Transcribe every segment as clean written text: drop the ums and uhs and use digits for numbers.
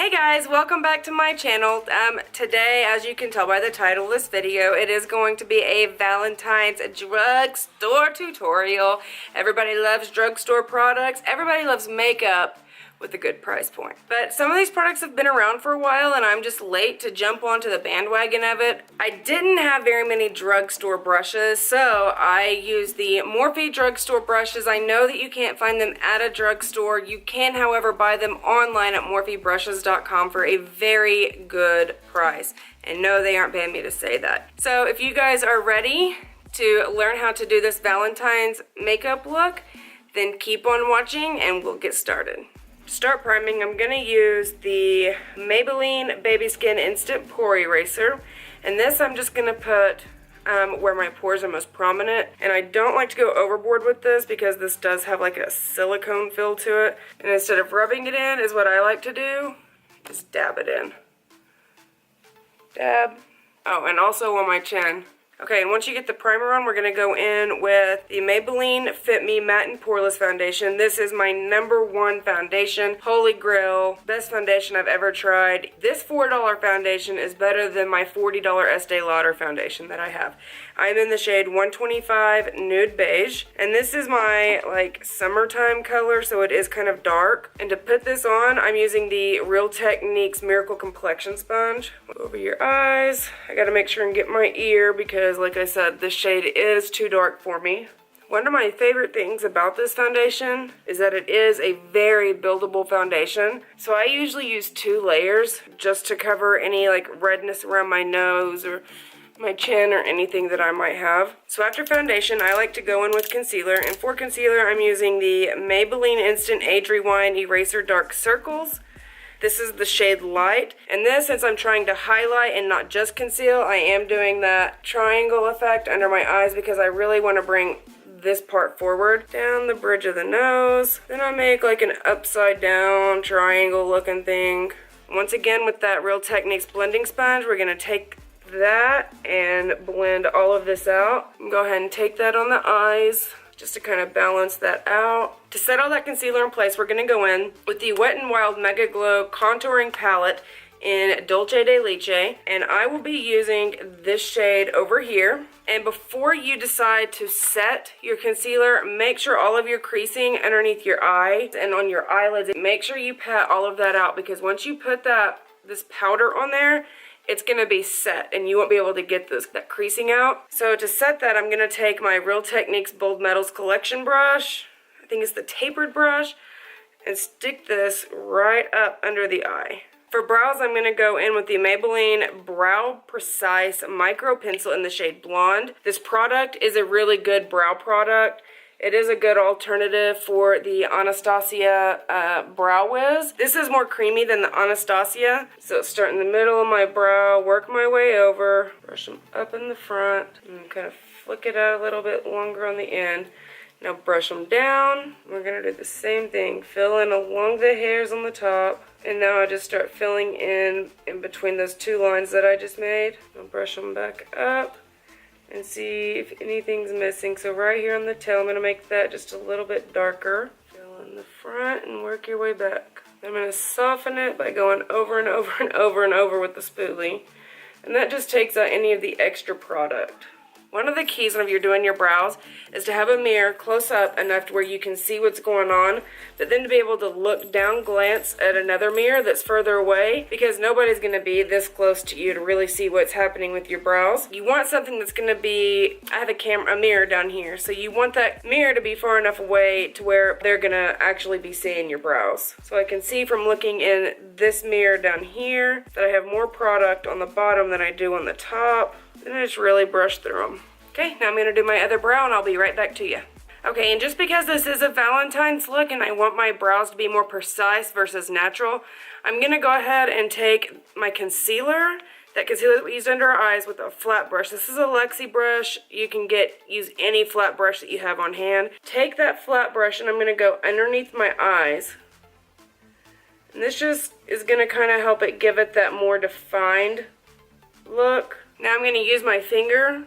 Hey guys, welcome back to my channel. Today, as you can tell by the title of this video, it is going to be a Valentine's drugstore tutorial. Everybody loves drugstore products. Everybody loves makeup with a good price point. But some of these products have been around for a while and I'm just late to jump onto the bandwagon of it. I didn't have very many drugstore brushes, so I used the Morphe drugstore brushes. I know that you can't find them at a drugstore. You can, however, buy them online at morphebrushes.com for a very good price. And no, they aren't paying me to say that. So if you guys are ready to learn how to do this Valentine's makeup look, then keep on watching and we'll get started. To start priming, I'm going to use the Maybelline Baby Skin Instant Pore Eraser. And this I'm just going to put where my pores are most prominent. And I don't like to go overboard with this because this does have like a silicone feel to it. And instead of rubbing it in, is what I like to do, just dab it in. Dab. Oh, and also on my chin. Okay, and once you get the primer on, we're going to go in with the Maybelline FitMe Matte and Poreless Foundation. This is my #1 foundation. Holy grail. Best foundation I've ever tried. This $4 foundation is better than my $40 Estee Lauder foundation that I have. I'm in the shade 125 Nude Beige. And this is my, like, summertime color, so it is kind of dark. And to put this on, I'm using the Real Techniques Miracle Complexion Sponge. Over your eyes. I gotta make sure and get my ear because, like I said, this shade is too dark for me. One of my favorite things about this foundation is that it is a very buildable foundation. So I usually use 2 layers just to cover any like redness around my nose or my chin or anything that I might have. So after foundation, I like to go in with concealer. And for concealer, I'm using the Maybelline Instant Age Rewind Eraser Dark Circles. This is the shade Light, and this, since I'm trying to highlight and not just conceal, I am doing that triangle effect under my eyes because I really want to bring this part forward. Down the bridge of the nose. Then I make like an upside down triangle looking thing. Once again, with that Real Techniques blending sponge, we're going to take that and blend all of this out. Go ahead and take that on the eyes, just to kind of balance that out. To set all that concealer in place, we're going to go in with the Wet n Wild Mega Glow Contouring Palette in Dolce de Leche. And I will be using this shade over here. And before you decide to set your concealer, make sure all of your creasing underneath your eyes and on your eyelids, make sure you pat all of that out, because once you put this powder on there, it's going to be set and you won't be able to get that creasing out. So to set that, I'm going to take my Real Techniques Bold Metals Collection brush, I think it's the tapered brush, and stick this right up under the eye. For brows, I'm going to go in with the Maybelline Brow Precise Micro Pencil in the shade Blonde. This product is a really good brow product. It is a good alternative for the Anastasia Brow Wiz. This is more creamy than the Anastasia. So start in the middle of my brow, work my way over, brush them up in the front, and kind of flick it out a little bit longer on the end. Now brush them down. We're going to do the same thing. Fill in along the hairs on the top. And now I just start filling in between those 2 lines that I just made. I'll brush them back up and see if anything's missing. So right here on the tail, I'm going to make that just a little bit darker. Fill in the front and work your way back. I'm going to soften it by going over and over and over and over with the spoolie. And that just takes out any of the extra product. One of the keys whenever you're doing your brows is to have a mirror close up enough to where you can see what's going on, but then to be able to look down, glance at another mirror that's further away, because nobody's going to be this close to you to really see what's happening with your brows. You want something that's going to be, I have a mirror down here, so you want that mirror to be far enough away to where they're going to actually be seeing your brows. So I can see from looking in this mirror down here that I have more product on the bottom than I do on the top. And I just really brush through them. Okay, now I'm going to do my other brow and I'll be right back to you. Okay, and just because this is a Valentine's look and I want my brows to be more precise versus natural, I'm going to go ahead and take my concealer, that concealer that we used under our eyes, with a flat brush. This is a Lexi brush. You can use any flat brush that you have on hand. Take that flat brush and I'm going to go underneath my eyes. And this just is going to kind of help it give it that more defined look. Now I'm going to use my finger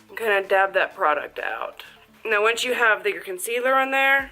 and kind of dab that product out. Now once you have your concealer on there,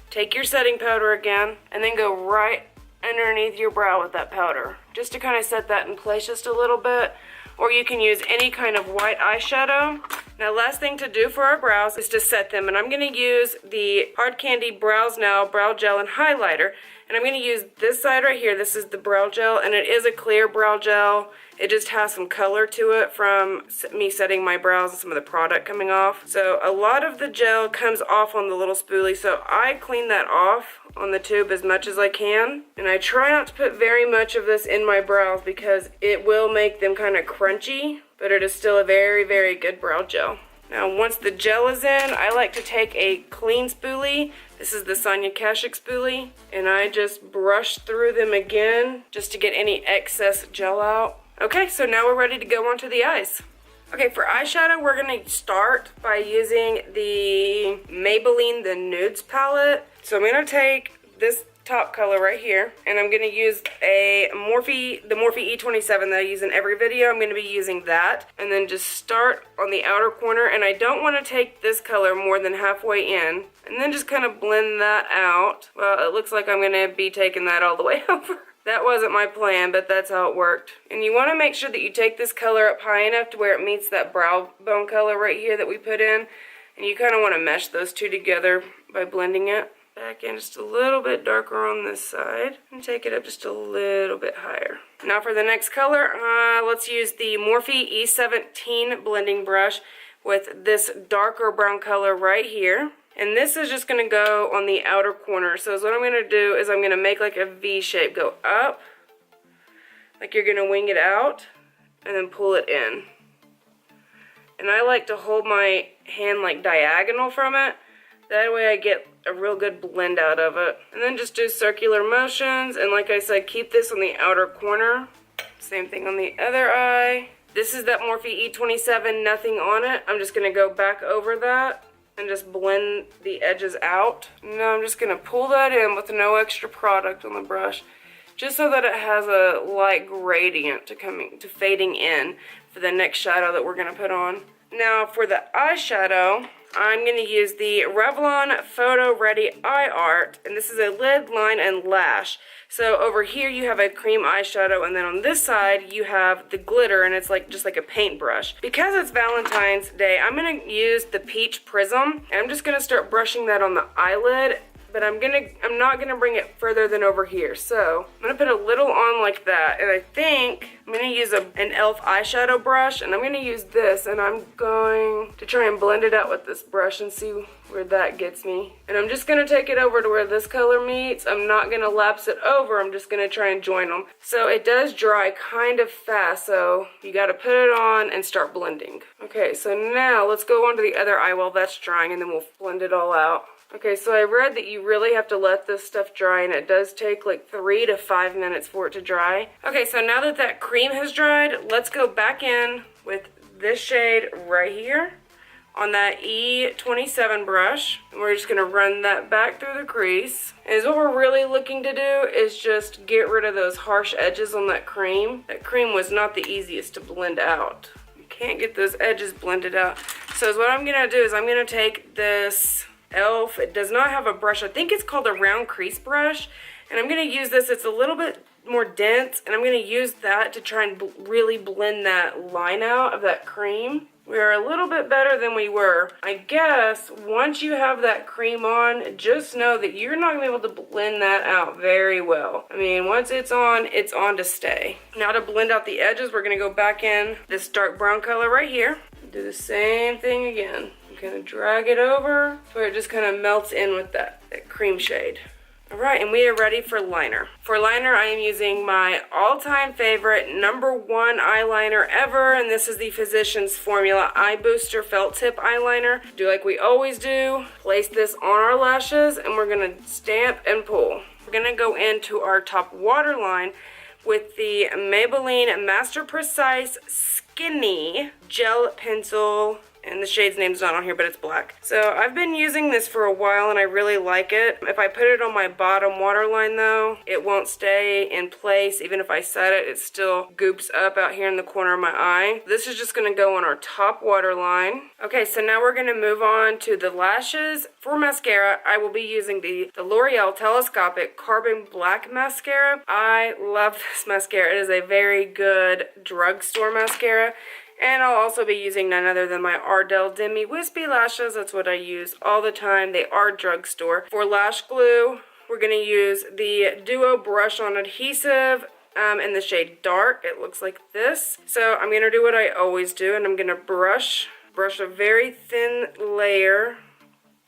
take your setting powder again and then go right underneath your brow with that powder, just to kind of set that in place just a little bit. Or you can use any kind of white eyeshadow. Now, last thing to do for our brows is to set them, and I'm going to use the Hard Candy Brows Now Brow Gel and Highlighter, and I'm going to use this side right here. This is the brow gel, and it is a clear brow gel. It just has some color to it from me setting my brows and some of the product coming off. So a lot of the gel comes off on the little spoolie, so I clean that off on the tube as much as I can. And I try not to put very much of this in my brows because it will make them kind of crunchy, but it is still a very, very good brow gel. Now, once the gel is in, I like to take a clean spoolie. This is the Sonia Kashuk spoolie, and I just brush through them again just to get any excess gel out. Okay, so now we're ready to go on to the eyes. Okay, for eyeshadow, we're going to start by using the Maybelline The Nudes palette. So I'm going to take this top color right here, and I'm going to use the Morphe E27 that I use in every video. I'm going to be using that, and then just start on the outer corner, and I don't want to take this color more than halfway in, and then just kind of blend that out. Well, it looks like I'm going to be taking that all the way over. That wasn't my plan, but that's how it worked. And you want to make sure that you take this color up high enough to where it meets that brow bone color right here that we put in. And you kind of want to mesh those two together by blending it. Back in just a little bit darker on this side. And take it up just a little bit higher. Now for the next color, let's use the Morphe E17 blending brush with this darker brown color right here. And this is just going to go on the outer corner. So what I'm going to do is I'm going to make like a V shape. Go up, like you're going to wing it out, and then pull it in. And I like to hold my hand like diagonal from it. That way I get a real good blend out of it. And then just do circular motions. And like I said, keep this on the outer corner. Same thing on the other eye. This is that Morphe E27, nothing on it. I'm just going to go back over that and just blend the edges out. Now I'm just going to pull that in with no extra product on the brush, just so that it has a light gradient to fading in for the next shadow that we're going to put on. Now for the eyeshadow, I'm going to use the Revlon Photo Ready Eye Art, and this is a lid, line, and lash. So over here you have a cream eyeshadow, and then on this side you have the glitter, and it's like just like a paintbrush. Because it's Valentine's Day, I'm going to use the Peach Prism, and I'm just going to start brushing that on the eyelid. But I'm not gonna bring it further than over here. So I'm gonna put a little on like that, and I think I'm gonna use an e.l.f. eyeshadow brush, and I'm gonna use this, and I'm going to try and blend it out with this brush and see where that gets me. And I'm just gonna take it over to where this color meets. I'm not gonna lapse it over. I'm just gonna try and join them. So it does dry kind of fast, so you gotta put it on and start blending. Okay, so now let's go on to the other eye while that's drying, and then we'll blend it all out. Okay, so I read that you really have to let this stuff dry, and it does take like 3 to 5 minutes for it to dry. Okay, so now that that cream has dried, let's go back in with this shade right here on that E27 brush. And we're just going to run that back through the crease. And what we're really looking to do is just get rid of those harsh edges on that cream. That cream was not the easiest to blend out. You can't get those edges blended out. So what I'm going to do is I'm going to take this e.l.f. It does not have a brush. I think it's called a round crease brush, and I'm going to use this. It's a little bit more dense, and I'm going to use that to try and really blend that line out of that cream. We are a little bit better than we were. I guess once you have that cream on, just know that you're not going to be able to blend that out very well. I mean, once it's on to stay. Now to blend out the edges, we're going to go back in this dark brown color right here. Do the same thing again. Kind of drag it over where it just kind of melts in with that cream shade. Alright, and we are ready for liner. For liner, I am using my all-time favorite #1 eyeliner ever, and this is the Physicians Formula Eye Booster Felt Tip Eyeliner. Do like we always do, place this on our lashes, and we're going to stamp and pull. We're going to go into our top waterline with the Maybelline Master Precise Skinny Gel Pencil And the shade's name's not on here, but it's black. So I've been using this for a while and I really like it. If I put it on my bottom waterline though, it won't stay in place. Even if I set it, it still goops up out here in the corner of my eye. This is just gonna go on our top waterline. Okay, so now we're gonna move on to the lashes. For mascara, I will be using the L'Oreal Telescopic Carbon Black Mascara. I love this mascara. It is a very good drugstore mascara. And I'll also be using none other than my Ardell Demi Wispy Lashes. That's what I use all the time. They are drugstore. For lash glue, we're going to use the Duo Brush On Adhesive in the shade Dark. It looks like this. So I'm going to do what I always do, and I'm going to brush a very thin layer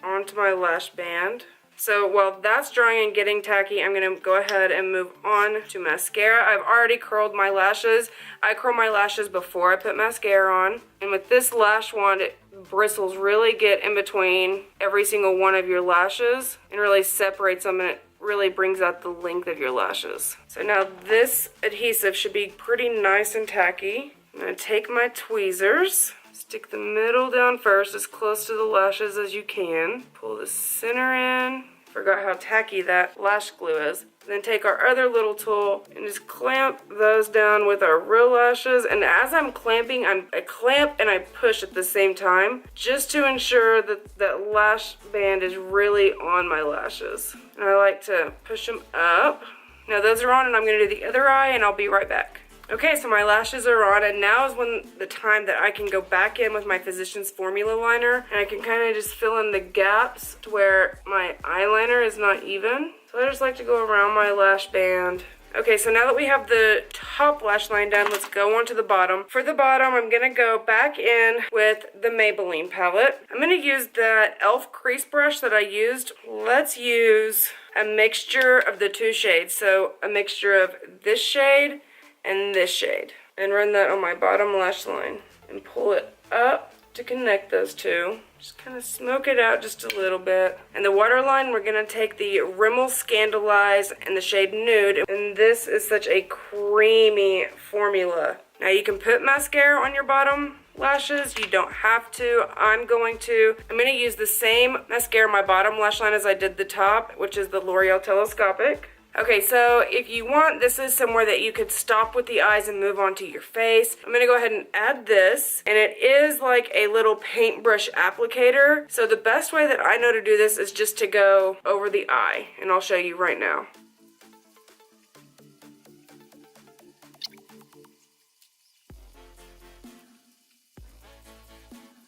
onto my lash band. So while that's drying and getting tacky, I'm going to go ahead and move on to mascara. I've already curled my lashes. I curl my lashes before I put mascara on. And with this lash wand, bristles really get in between every single one of your lashes and really separates them, and it really brings out the length of your lashes. So now this adhesive should be pretty nice and tacky. I'm going to take my tweezers. Stick the middle down first, as close to the lashes as you can. Pull the center in. Forgot how tacky that lash glue is. Then take our other little tool and just clamp those down with our real lashes. And as I'm clamping, I clamp and I push at the same time, just to ensure that that lash band is really on my lashes. And I like to push them up. Now those are on, and I'm going to do the other eye, and I'll be right back. Okay, so my lashes are on, and now is when the time that I can go back in with my Physicians Formula liner, and I can kind of just fill in the gaps to where my eyeliner is not even. So I just like to go around my lash band. Okay, so now that we have the top lash line done, let's go on to the bottom. For the bottom, I'm going to go back in with the Maybelline palette. I'm going to use that e.l.f. crease brush that I used. Let's use a mixture of the two shades. So a mixture of this shade and this shade, and run that on my bottom lash line and pull it up to connect those two. Just kind of smoke it out just a little bit. And the waterline, we're going to take the Rimmel Scandalize in the shade Nude, and this is such a creamy formula. Now you can put mascara on your bottom lashes, you don't have to. I'm going to use the same mascara on my bottom lash line as I did the top, which is the L'Oreal Telescopic. Okay, so if you want, this is somewhere that you could stop with the eyes and move on to your face. I'm going to go ahead and add this, and it is like a little paintbrush applicator. So the best way that I know to do this is just to go over the eye, and I'll show you right now.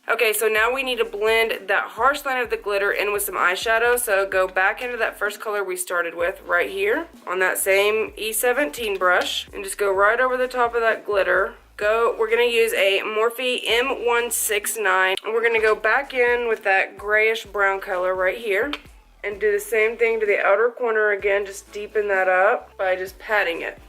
Okay, so now we need to blend that harsh line of the glitter in with some eyeshadow. So go back into that first color we started with right here on that same E17 brush, and just go right over the top of that glitter. We're going to use a Morphe M169, and we're going to go back in with that grayish brown color right here and do the same thing to the outer corner again. Just deepen that up by just patting it.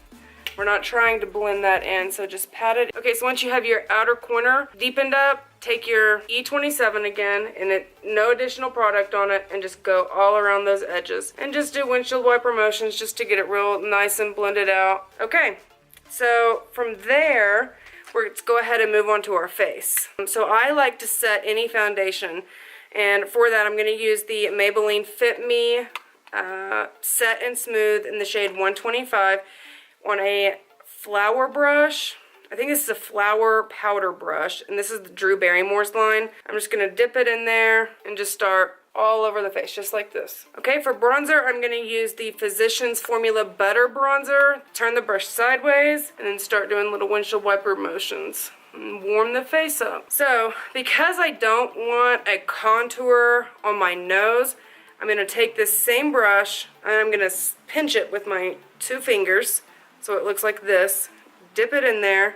We're not trying to blend that in, so just pat it. Okay, so once you have your outer corner deepened up, take your E27 again, and no additional product on it, and just go all around those edges. And just do windshield wiper motions just to get it real nice and blended out. Okay, so from there, let's go ahead and move on to our face. So I like to set any foundation, and for that I'm going to use the Maybelline FitMe Set and Smooth in the shade 125 on a flower brush. I think this is a flower powder brush, and this is the Drew Barrymore's line. I'm just going to dip it in there and just start all over the face, just like this. Okay, for bronzer, I'm going to use the Physicians Formula Butter Bronzer. Turn the brush sideways, and then start doing little windshield wiper motions. And warm the face up. So, because I don't want a contour on my nose, I'm going to take this same brush, and I'm going to pinch it with my two fingers, so it looks like this. Dip it in there,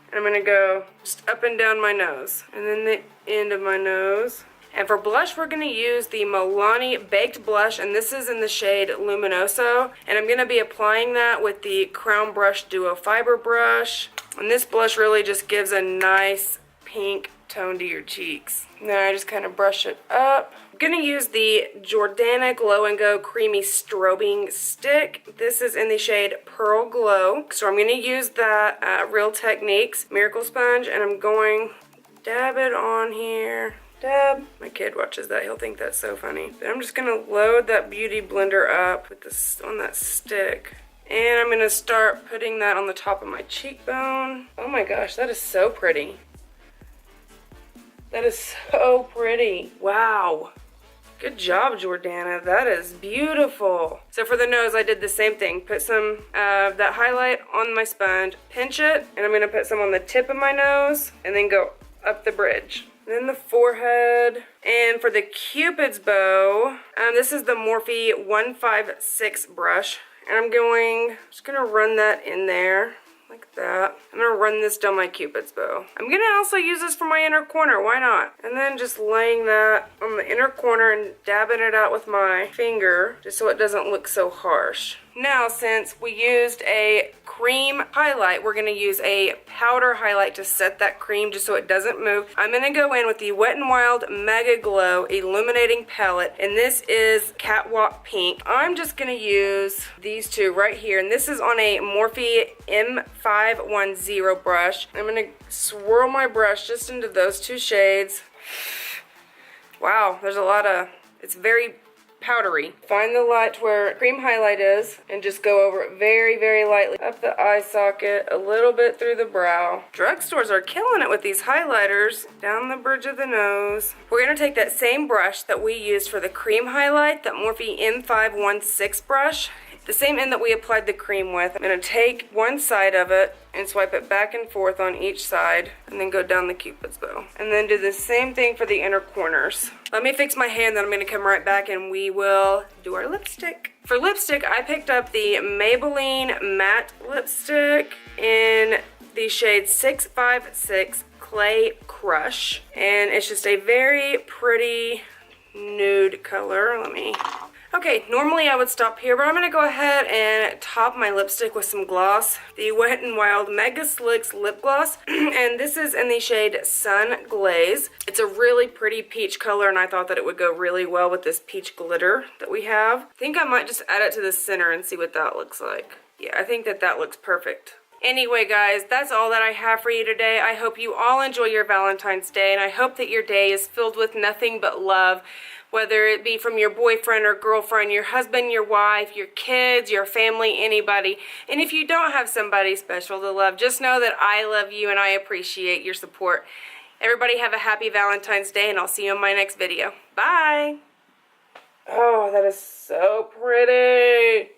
and I'm going to go just up and down my nose, and then the end of my nose. And for blush, we're going to use the Milani Baked Blush, and this is in the shade Luminoso. And I'm going to be applying that with the Crown Brush Duo Fiber Brush. And this blush really just gives a nice pink tone to your cheeks. Now I just kind of brush it up. I'm going to use the Jordana Glow and Go Creamy Strobing Stick. This is in the shade Pearl Glow. So I'm going to use that Real Techniques Miracle Sponge, and I'm going dab it on here. Dab. My kid watches that. He'll think that's so funny. Then I'm just gonna load that beauty blender up with this on that stick. And I'm gonna start putting that on the top of my cheekbone. Oh my gosh, that is so pretty. That is so pretty. Wow. Good job, Jordana. That is beautiful. So for the nose, I did the same thing. Put some of that highlight on my sponge, pinch it, and I'm gonna put some on the tip of my nose, and then go up the bridge. Then the forehead. And for the Cupid's bow, this is the Morphe 156 brush. And I'm just gonna run that in there. Like that. I'm gonna run this down my Cupid's bow. I'm gonna also use this for my inner corner, why not? And then just laying that on the inner corner and dabbing it out with my finger, just so it doesn't look so harsh. Now, since we used a cream highlight, we're gonna use a powder highlight to set that cream just so it doesn't move. I'm gonna go in with the Wet n Wild Mega Glow Illuminating Palette, and this is Catwalk Pink. I'm just gonna use these two right here, and this is on a Morphe M510 brush. I'm gonna swirl my brush just into those two shades. Wow, there's a lot of, it's very powdery. Find the light where cream highlight is and just go over it very, very lightly. Up the eye socket, a little bit through the brow. Drugstores are killing it with these highlighters. Down the bridge of the nose. We're going to take that same brush that we used for the cream highlight, that Morphe M516 brush, the same end that we applied the cream with. I'm going to take one side of it and swipe it back and forth on each side, and then go down the Cupid's bow. And then do the same thing for the inner corners. Let me fix my hand, then I'm going to come right back and we will do our lipstick. For lipstick, I picked up the Maybelline matte lipstick in the shade 656 Clay Crush. And it's just a very pretty nude color. Okay, normally I would stop here, but I'm going to go ahead and top my lipstick with some gloss. The Wet n Wild Mega Slicks Lip Gloss, and this is in the shade Sun Glaze. It's a really pretty peach color, and I thought that it would go really well with this peach glitter that we have. I think I might just add it to the center and see what that looks like. Yeah, I think that that looks perfect. Anyway, guys, that's all that I have for you today. I hope you all enjoy your Valentine's Day, and I hope that your day is filled with nothing but love, whether it be from your boyfriend or girlfriend, your husband, your wife, your kids, your family, anybody. And if you don't have somebody special to love, just know that I love you and I appreciate your support. Everybody have a happy Valentine's Day, and I'll see you in my next video. Bye! Oh, that is so pretty!